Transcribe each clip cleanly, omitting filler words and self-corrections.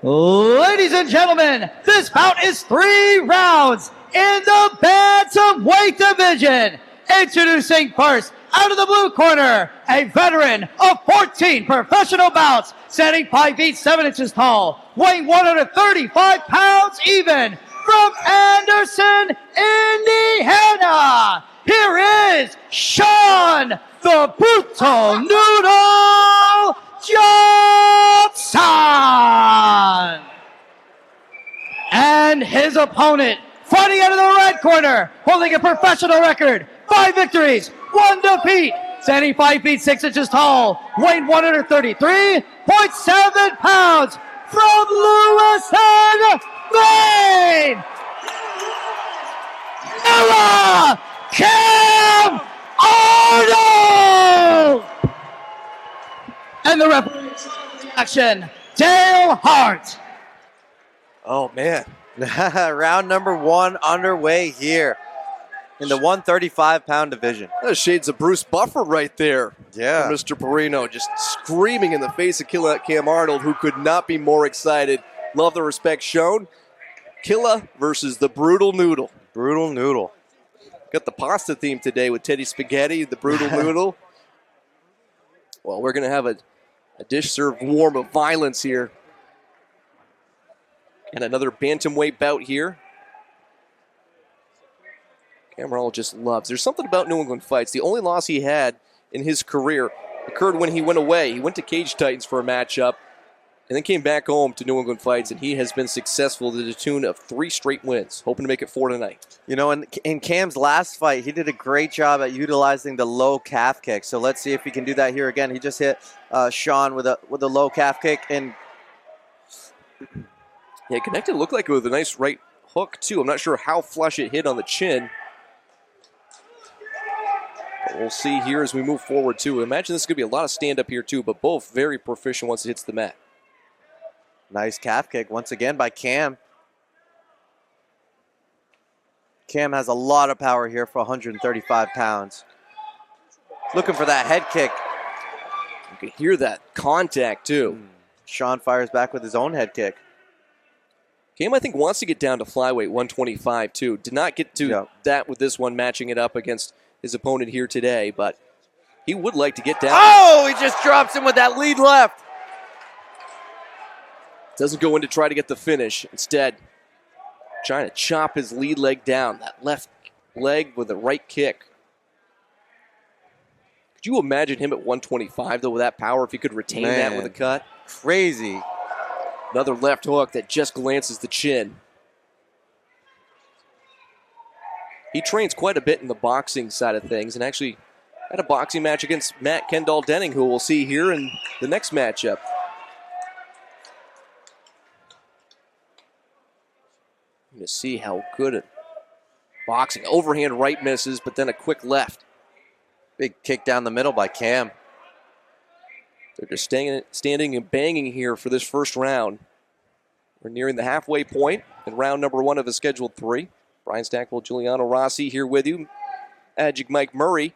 Ladies and gentlemen, this bout is 3 rounds in the bantamweight division. Introducing first, out of the blue corner, a veteran of 14 professional bouts, standing 5 feet 7 inches tall, weighing 135 pounds even, from Anderson, Indiana. Here is Shawn, the Brutal Noodle Johnson. And his opponent, fighting out of the red corner, holding a professional record, 5 victories, 1 defeat, standing 5 feet 6 inches tall, weighing 133.7 pounds, from Lewiston, Maine, Noah Cam Arnold! And the referee action, Dale Hart. Oh, man. Round number 1 underway here in the 135-pound division. That's shades of Bruce Buffer right there. Yeah. Mr. Perino just screaming in the face of Killa Cam Arnold, who could not be more excited. Love the respect shown. Killa versus the Brutal Noodle. Brutal Noodle. Got the pasta theme today with Teddy Spaghetti, the Brutal Noodle. Well, we're going to have a dish served warm of violence here. And another bantamweight bout here. Cam Arnold just loves. There's something about New England fights. The only loss he had in his career occurred when he went away. He went to Cage Titans for a matchup and then came back home to New England fights, and he has been successful to the tune of 3 straight wins. Hoping to make it 4 tonight. You know, in Cam's last fight, he did a great job at utilizing the low calf kick. So let's see if he can do that here again. He just hit Shawn with a low calf kick, and yeah, connected. Looked like it with a nice right hook too. I'm not sure how flush it hit on the chin. But we'll see here as we move forward too. Imagine this is going to be a lot of stand-up here too, but both very proficient once it hits the mat. nice calf kick once again by Cam. Cam has a lot of power here for 135 pounds. Looking for that head kick. You can hear that contact too. Shawn fires back with his own head kick. Cam, I think, wants to get down to flyweight 125 too. Did not get to that with this one, matching it up against his opponent here today, but he would like to get down. Oh, he just drops him with that lead left. Doesn't go in to try to get the finish. Instead, trying to chop his lead leg down. That left leg with a right kick. Could you imagine him at 125, though, with that power, if he could retain that with a cut? Crazy. Another left hook that just glances the chin. He trains quite a bit in the boxing side of things, and actually had a boxing match against Matt Kendall Denning, who we'll see here in the next matchup. To see how good at boxing. Overhand right misses, but then a quick left. Big kick down the middle by Cam. They're just standing and banging here for this first round. We're nearing the halfway point in round number 1 of a scheduled 3. Brian Stackwell, Giuliano Rossi here with you. Magic Mike Murray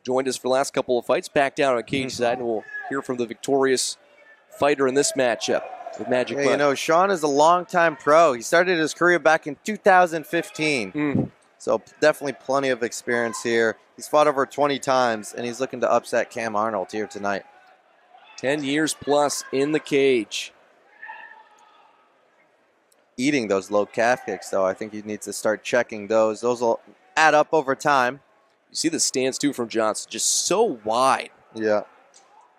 joined us for the last couple of fights. Back down on cage side, and we'll hear from the victorious fighter in this matchup. With Magic Mike. You know, Shawn is a longtime pro. He started his career back in 2015. So definitely plenty of experience here. He's fought over 20 times, and he's looking to upset Cam Arnold here tonight. 10 years plus in the cage. Eating those low calf kicks, though. I think he needs to start checking those. Those will add up over time. You see the stance, too, from Johnson. Just so wide. Yeah.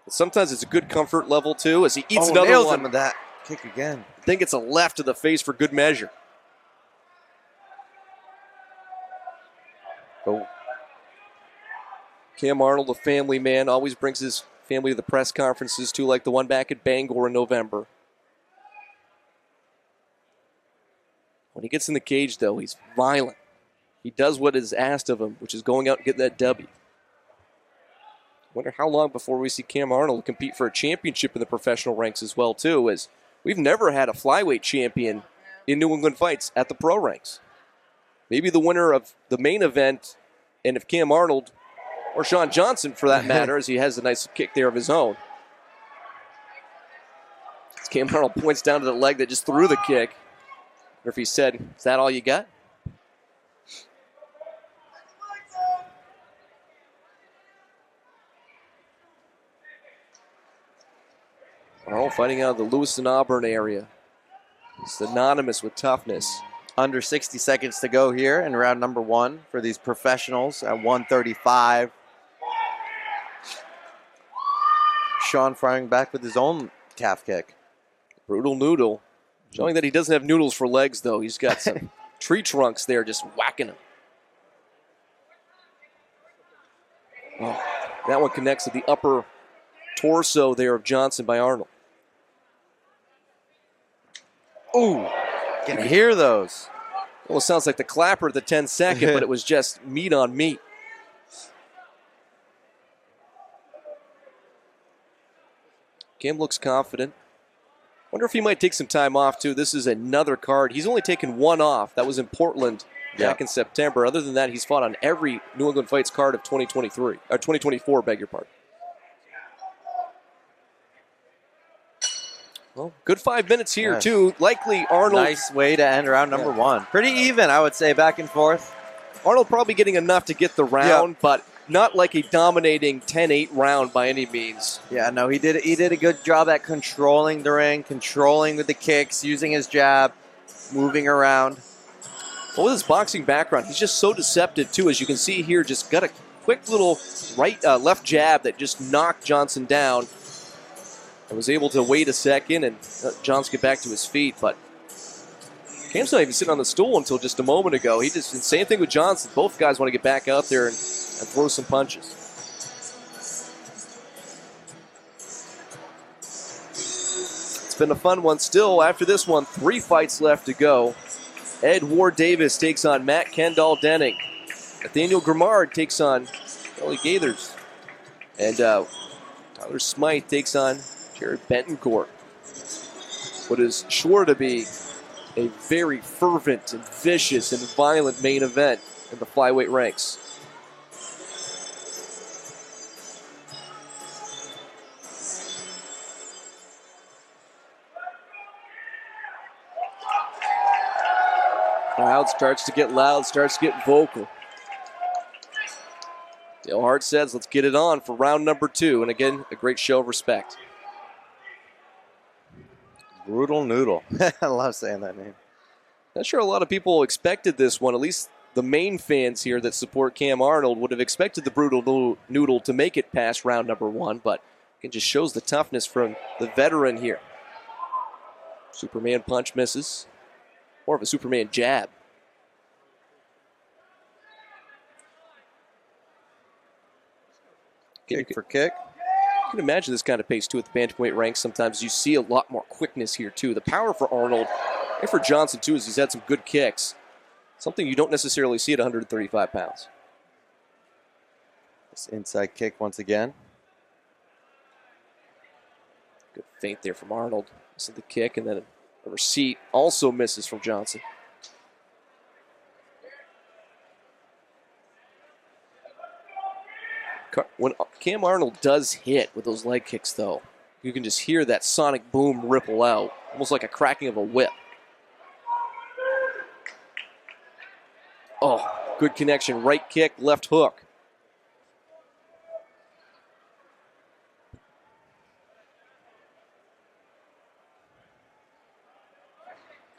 Sometimes it's a good comfort level, too, as he eats another another nails one. Him with that kick again. I think it's a left to the face for good measure. Oh. Cam Arnold, a family man, always brings his family to the press conferences, too, like the one back at Bangor in November. When he gets in the cage, though, he's violent. He does what is asked of him, which is going out and getting that W. Wonder how long before we see Cam Arnold compete for a championship in the professional ranks as well, too, as we've never had a flyweight champion in New England fights at the pro ranks. Maybe the winner of the main event, and if Cam Arnold, or Shawn Johnson for that matter, as he has a nice kick there of his own. Cam Arnold points down to the leg that just threw the kick. Or if he said, "Is that all you got?" Arnold fighting out of the Lewiston Auburn area. He's synonymous with toughness. Under 60 seconds to go here in round number 1 for these professionals at 135. Shawn firing back with his own calf kick. Brutal noodle. Showing that he doesn't have noodles for legs, though. He's got some tree trunks there just whacking him. Oh, that one connects to the upper torso there of Johnson by Arnold. Ooh, can hear those. Almost sounds like the clapper at the 10-second, but it was just meat on meat. Cam looks confident. Wonder if he might take some time off, too. This is another card. He's only taken one off. That was in Portland back in September. Other than that, he's fought on every New England Fights card of 2024, beg your pardon. Well, good 5 minutes here, too. Likely Arnold. Nice way to end round number 1. Pretty even, I would say, back and forth. Arnold probably getting enough to get the round, but not like a dominating 10-8 round by any means. Yeah, no, he did a good job at controlling the ring, controlling with the kicks, using his jab, moving around. Well, with his boxing background, he's just so deceptive, too. As you can see here, just got a quick little left jab that just knocked Johnson down. And was able to wait a second and Johnson get back to his feet, but Cam's not even sitting on the stool until just a moment ago. He just, same thing with Johnson. Both guys want to get back out there and throw some punches. It's been a fun one still. After this one, 3 fights left to go. Ed Ward Davis takes on Matt Kendall Denning. Nathaniel Grimard takes on Ellie Gaithers. And Tyler Smythe takes on Jared Bentoncourt. What is sure to be a very fervent and vicious and violent main event in the flyweight ranks. Crowd starts to get loud, starts to get vocal. Dale Hart says, let's get it on for round number 2. And again, a great show of respect. Brutal Noodle. I love saying that name. Not sure a lot of people expected this one. At least the main fans here that support Cam Arnold would have expected the Brutal Noodle to make it past round number 1, but it just shows the toughness from the veteran here. Superman punch misses. More of a Superman jab. Kick for kick. You can imagine this kind of pace, too, at the bantamweight ranks. Sometimes you see a lot more quickness here, too. The power for Arnold and for Johnson, too, is he's had some good kicks. Something you don't necessarily see at 135 pounds. This inside kick once again. Good feint there from Arnold. This is the kick, and then a receipt also misses from Johnson. When Cam Arnold does hit with those leg kicks, though, you can just hear that sonic boom ripple out, almost like a cracking of a whip. Oh, good connection. Right kick, left hook.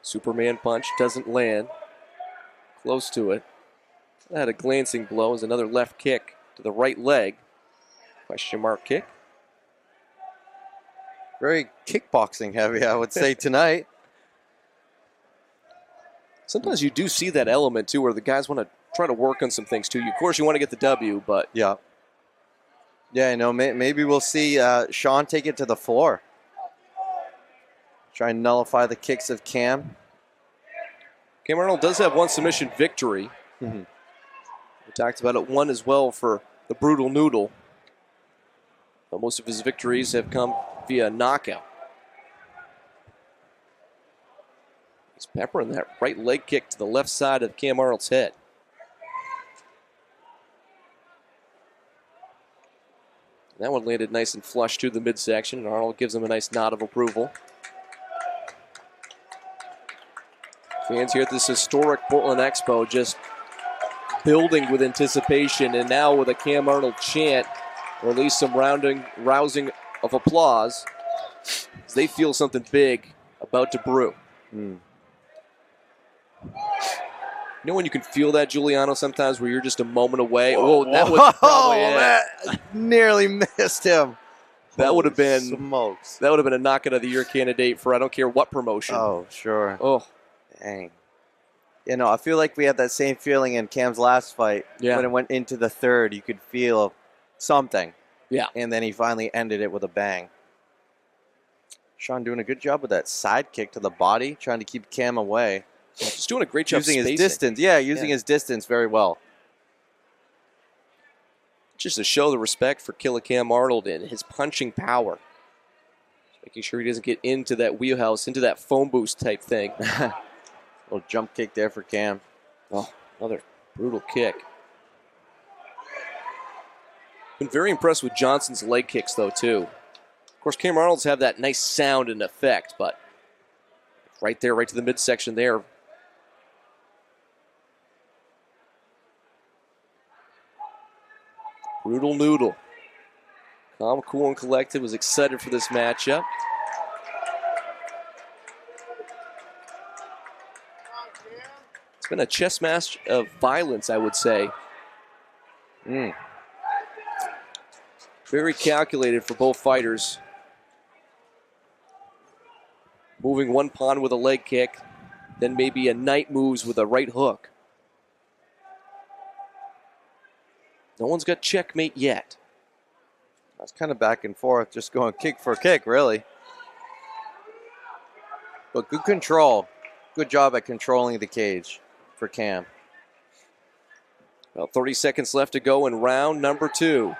Superman punch doesn't land. Close to it. That had a glancing blow as another left kick to the right leg. Question mark kick. Very kickboxing heavy, I would say, tonight. Sometimes you do see that element, too, where the guys want to try to work on some things, too. Of course, you want to get the W, but... Yeah. Yeah, I know. Maybe we'll see Shawn take it to the floor. Try and nullify the kicks of Cam. Cam Arnold does have one submission victory. Mm-hmm. We talked about it, one as well for the Brutal Noodle. But most of his victories have come via knockout. He's peppering that right leg kick to the left side of Cam Arnold's head. That one landed nice and flush to the midsection, and Arnold gives him a nice nod of approval. Fans here at this historic Portland Expo just building with anticipation, and now with a Cam Arnold chant, or at least some rousing of applause, as they feel something big about to brew. You know when you can feel that, Giuliano, sometimes where you're just a moment away? Oh, that was probably it. Nearly missed him. That would have been smokes. That would have been a knockout of the year candidate for I don't care what promotion. Oh, sure. Oh, dang. You know, I feel like we had that same feeling in Cam's last fight. Yeah. When it went into the third, you could feel something. Yeah. And then he finally ended it with a bang. Shawn doing a good job with that side kick to the body, trying to keep Cam away. Just doing a great job using spacing. his distance. Yeah, using his distance very well. Just to show the respect for Killer Cam Arnold and his punching power. Just making sure he doesn't get into that wheelhouse, into that phone boost type thing. Little jump kick there for Cam. Oh, another brutal kick. Been very impressed with Johnson's leg kicks, though, too. Of course, Cam Arnold's have that nice sound and effect, but right there, right to the midsection there. Brutal Noodle. Calm, cool, and collected. Was excited for this matchup. It's been a chess match of violence, I would say. Very calculated for both fighters. Moving one pawn with a leg kick, then maybe a knight moves with a right hook. No one's got checkmate yet. That's kind of back and forth, just going kick for kick, really. But good control. Good job at controlling the cage for Cam. About 30 seconds left to go in round number 2.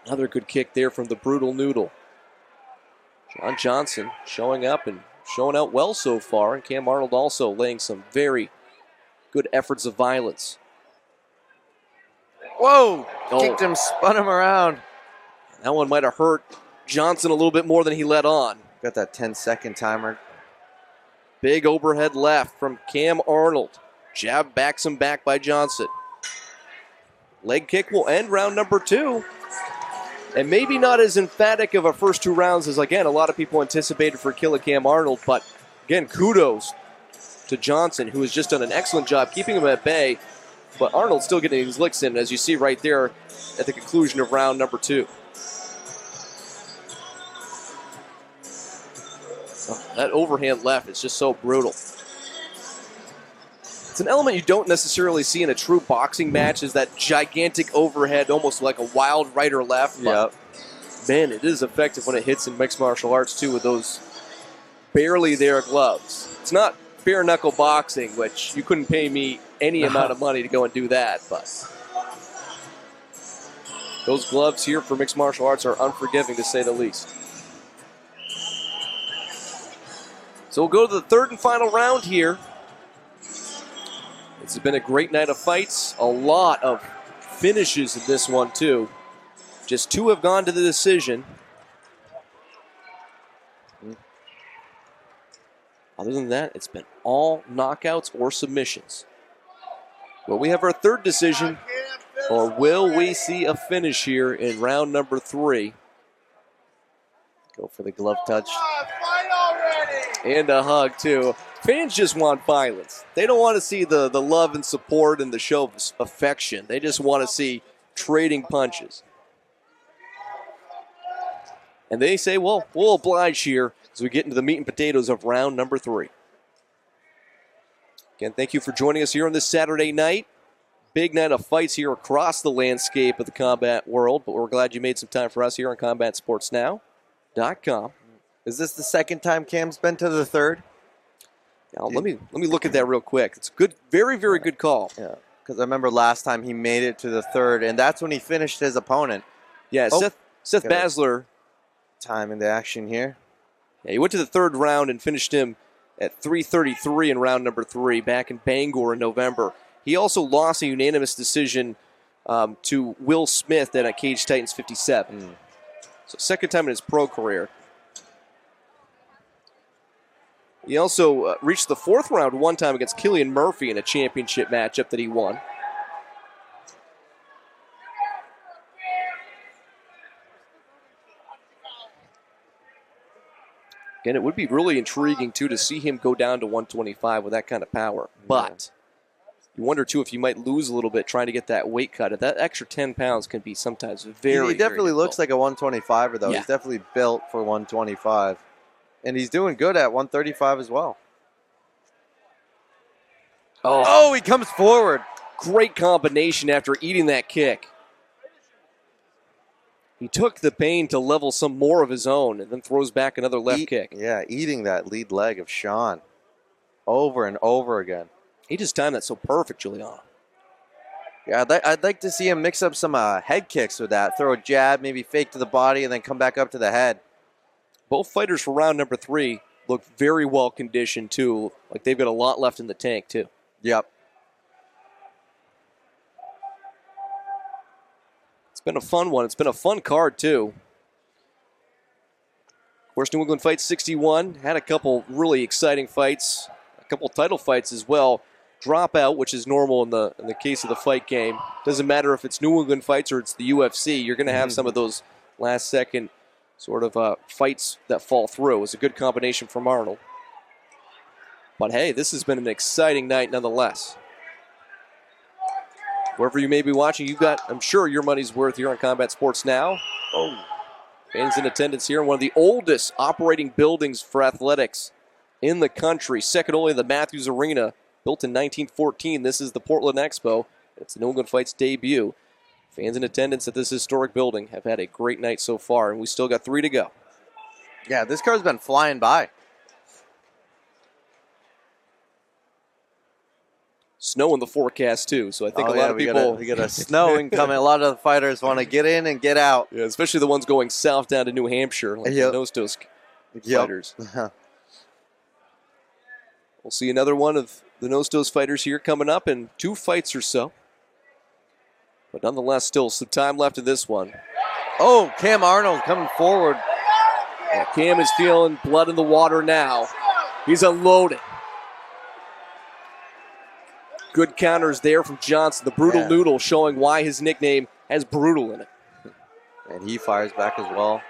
Another good kick there from the Brutal Noodle. Shawn Johnson showing up and showing out well so far, and Cam Arnold also laying some very good efforts of violence. Whoa! Kicked him, spun him around. That one might have hurt Johnson a little bit more than he let on. Got that 10-second timer. Big overhead left from Cam Arnold. Jab backs him back by Johnson. Leg kick will end round number 2. And maybe not as emphatic of a first 2 rounds as, again, a lot of people anticipated for Killer Cam Arnold. But, again, kudos to Johnson, who has just done an excellent job keeping him at bay. But Arnold's still getting his licks in, as you see right there at the conclusion of round number 2. Oh, that overhand left is just so brutal. It's an element you don't necessarily see in a true boxing match, is that gigantic overhead, almost like a wild right or left. But man, it is effective when it hits in mixed martial arts, too, with those barely there gloves. It's not bare knuckle boxing, which you couldn't pay me any amount of money to go and do that, but those gloves here for mixed martial arts are unforgiving, to say the least. So we'll go to the third and final round here. This has been a great night of fights. A lot of finishes in this one, too. Just 2 have gone to the decision. Other than that, it's been all knockouts or submissions. Will we have our third decision, or will we see a finish here in round number 3? Go for the glove touch. And a hug, too. Fans just want violence. They don't want to see the love and support and the show of affection. They just want to see trading punches. And they say, well, we'll oblige here as we get into the meat and potatoes of round number 3. Again, thank you for joining us here on this Saturday night. Big night of fights here across the landscape of the combat world, but we're glad you made some time for us here on CombatSportsNow.com. Is this the second time Cam's been to the third? Now, let me look at that real quick. It's good, very, very good call. Yeah, because I remember last time he made it to the third, and that's when he finished his opponent. Yeah, Seth Basler. Time in the action here. Yeah, he went to the third round and finished him at 3:33 in round number 3 back in Bangor in November. He also lost a unanimous decision to Will Smith at Cage Titans 57. So second time in his pro career. He also reached the 4th round one time against Killian Murphy in a championship matchup that he won. And it would be really intriguing, too, to see him go down to 125 with that kind of power. But you wonder, too, if you might lose a little bit trying to get that weight cut. If that extra 10 pounds can be sometimes very, He definitely looks like a 125er, though. Yeah. He's definitely built for 125. And he's doing good at 135 as well. Oh, he comes forward. Great combination after eating that kick. He took the pain to level some more of his own and then throws back another left kick. Yeah, eating that lead leg of Shawn over and over again. He just timed that so perfect, Giuliano. Yeah, I'd like to see him mix up some head kicks with that. Throw a jab, maybe fake to the body, and then come back up to the head. Both fighters for round number 3 look very well conditioned, too. Like they've got a lot left in the tank, too. Yep. It's been a fun one. It's been a fun card, too. Of course, New England Fight 61 had a couple really exciting fights, a couple title fights as well. Dropout, which is normal in the case of the fight game. Doesn't matter if it's New England Fights or it's the UFC. You're going to have some of those last-second sort of fights that fall through. It was a good combination from Arnold. But, hey, this has been an exciting night nonetheless. Wherever you may be watching, you've got, I'm sure, your money's worth here on Combat Sports Now. Fans in attendance here in one of the oldest operating buildings for athletics in the country, second only to the Matthews Arena, built in 1914. This is the Portland Expo. It's the New England Fights debut. Fans in attendance at this historic building have had a great night so far, and we still got 3 to go. Yeah, this card's been flying by. Snow in the forecast, too, so I think a lot of people... We got a snow incoming. A lot of the fighters want to get in and get out. Yeah, especially the ones going south down to New Hampshire, like the Nostos fighters. We'll see another one of the Nostos fighters here coming up in 2 fights or so. But nonetheless, still some time left in this one. Oh, Cam Arnold coming forward. Yeah, Cam is feeling blood in the water now. He's unloading. Good counters there from Johnson. The brutal noodle showing why his nickname has brutal in it. And he fires back as well.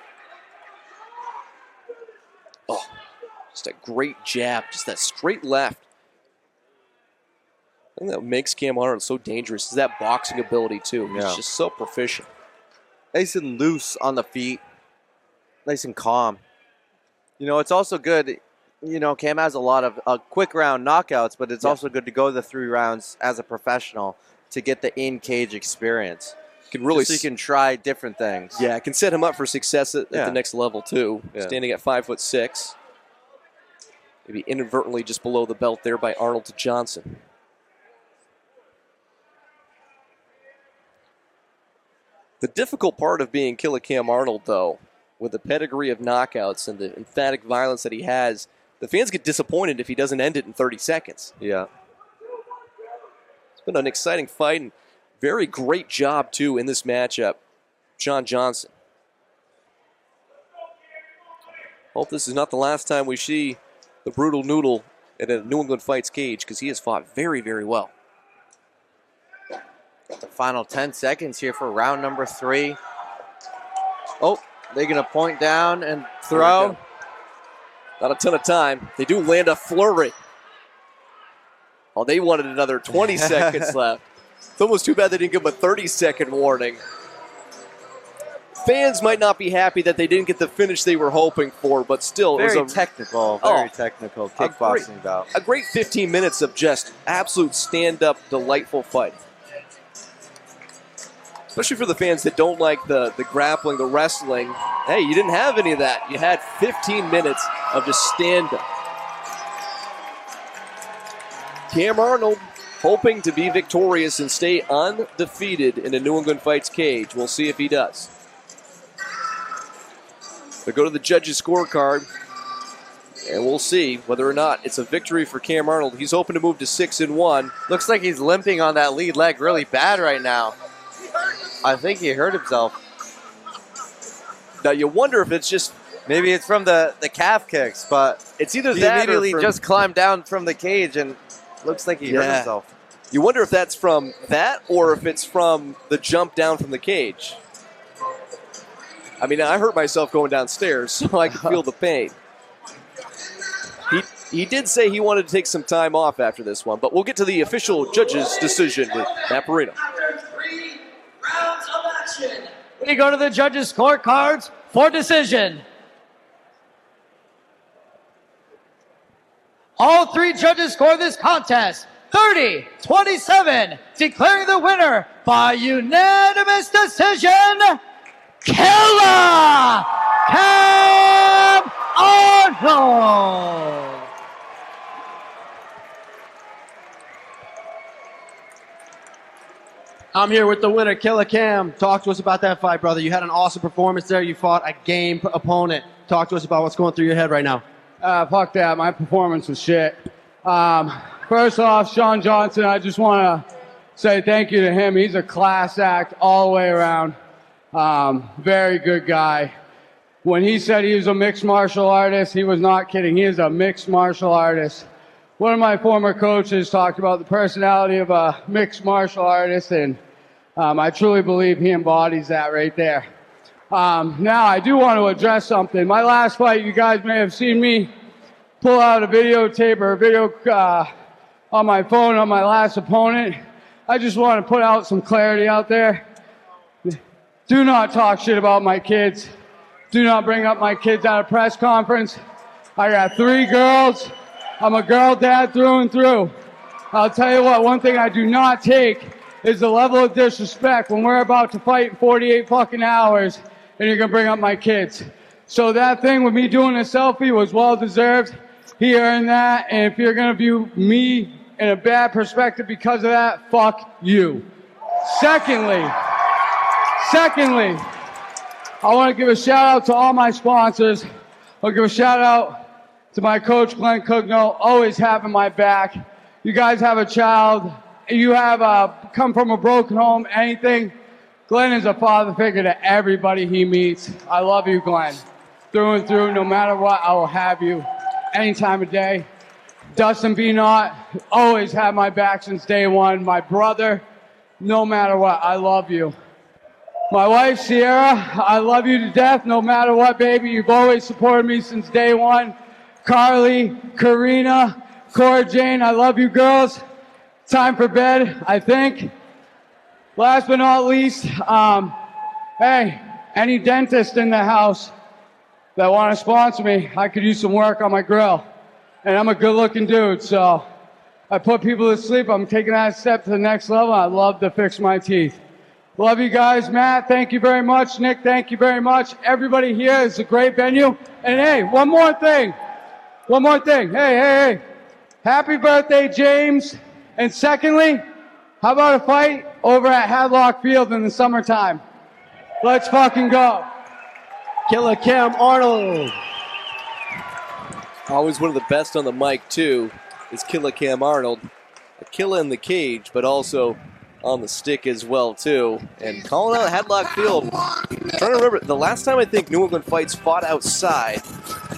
Oh, just a great jab. Just that straight left. I think that makes Cam Arnold so dangerous is that boxing ability, too. He's just so proficient. Nice and loose on the feet. Nice and calm. You know, it's also good. You know, Cam has a lot of quick round knockouts, but it's also good to go the 3 rounds as a professional to get the in-cage experience. Can really so you can try different things. Yeah, it can set him up for success at the next level, too. Yeah. Standing at 5'6". Maybe inadvertently just below the belt there by Arnold to Johnson. The difficult part of being Killer Cam Arnold, though, with the pedigree of knockouts and the emphatic violence that he has, the fans get disappointed if he doesn't end it in 30 seconds. Yeah. It's been an exciting fight and very great job, too, in this matchup. Shawn Johnson. Hope this is not the last time we see the brutal noodle in a New England Fights cage because he has fought very, very well. The final 10 seconds here for round number 3. Oh, they're going to point down and throw. Not a ton of time. They do land a flurry. Oh, they wanted another 20 seconds left. It's almost too bad they didn't give him a 30-second warning. Fans might not be happy that they didn't get the finish they were hoping for, but still, very it was technical kickboxing bout. A great 15 minutes of just absolute stand-up, delightful fighting. Especially for the fans that don't like the grappling, the wrestling. Hey, you didn't have any of that. You had 15 minutes of just stand-up. Cam Arnold hoping to be victorious and stay undefeated in a New England Fights cage. We'll see if he does. We'll go to the judges' scorecard, and we'll see whether or not it's a victory for Cam Arnold. He's hoping to move to 6-1. Looks like he's limping on that lead leg really bad right now. I think he hurt himself. Now, you wonder if it's just Maybe it's from the calf kicks, but It's either he that immediately or from, just climbed down from the cage and looks like he hurt himself. You wonder if that's from that or if it's from the jump down from the cage. I mean, I hurt myself going downstairs, so I can feel the pain. He did say he wanted to take some time off after this one, but we'll get to the official judge's decision with Matt Perino. After 3 rounds of action, we go to the judges' scorecards for decision. All 3 judges score this contest 30-27, declaring the winner by unanimous decision, Killer Cam Arnold. I'm here with the winner, Killer Cam. Talk to us about that fight, brother. You had an awesome performance there. You fought a game opponent. Talk to us about what's going through your head right now. Fuck that. My performance was shit. First off, Shawn Johnson, I just want to say thank you to him. He's a class act all the way around. Very good guy. When he said he was a mixed martial artist, he was not kidding. He is a mixed martial artist. One of my former coaches talked about the personality of a mixed martial artist, and I truly believe he embodies that right there. Now, I do want to address something. My last fight, you guys may have seen me pull out a videotape or a video on my phone on my last opponent. I just want to put out some clarity out there. Do not talk shit about my kids. Do not bring up my kids at a press conference. I got 3 girls. I'm a girl dad through and through. I'll tell you what, one thing I do not take is the level of disrespect when we're about to fight in 48 fucking hours and you're going to bring up my kids. So that thing with me doing a selfie was well deserved. He earned that, and if you're going to view me in a bad perspective because of that, fuck you. Secondly, I want to give a shout out to all my sponsors. I'll give a shout out to my coach, Glenn Cugno, always having my back. You guys have a child, you have come from a broken home, anything. Glenn is a father figure to everybody he meets. I love you, Glenn. Through and through, no matter what, I will have you any time of day. Dustin B. Not, always had my back since day one. My brother, no matter what, I love you. My wife, Sierra, I love you to death, no matter what, baby. You've always supported me since day one. Carly, Karina, Cora Jane, I love you girls. Time for bed, I think. Last but not least, hey, any dentist in the house that want to sponsor me, I could use some work on my grill. And I'm a good looking dude, so I put people to sleep. I'm taking that step to the next level. I love to fix my teeth. Love you guys. Matt, thank you very much. Nick, thank you very much. Everybody here is a great venue. And hey, one more thing. Hey. Happy birthday, James. And secondly, how about a fight over at Hadlock Field in the summertime? Let's fucking go. Killer Cam Arnold. Always one of the best on the mic, too, is Killer Cam Arnold. A killer in the cage, but also on the stick as well, too. And calling out Hadlock Field. I'm trying to remember, the last time I think New England Fights fought outside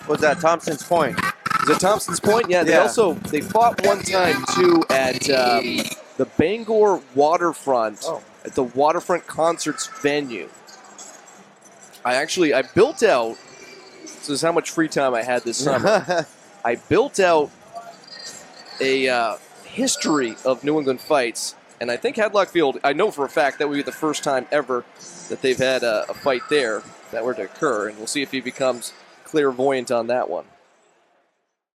Was that Thompson's Point? was at Thompson's Point. Yeah, they fought one time, too, at the Bangor Waterfront, at the Waterfront Concerts venue. I built out, this is how much free time I had this summer. I built out a history of New England Fights, and I think Hadlock Field, I know for a fact that would be the first time ever that they've had a fight there that were to occur, and we'll see if he becomes clairvoyant on that one.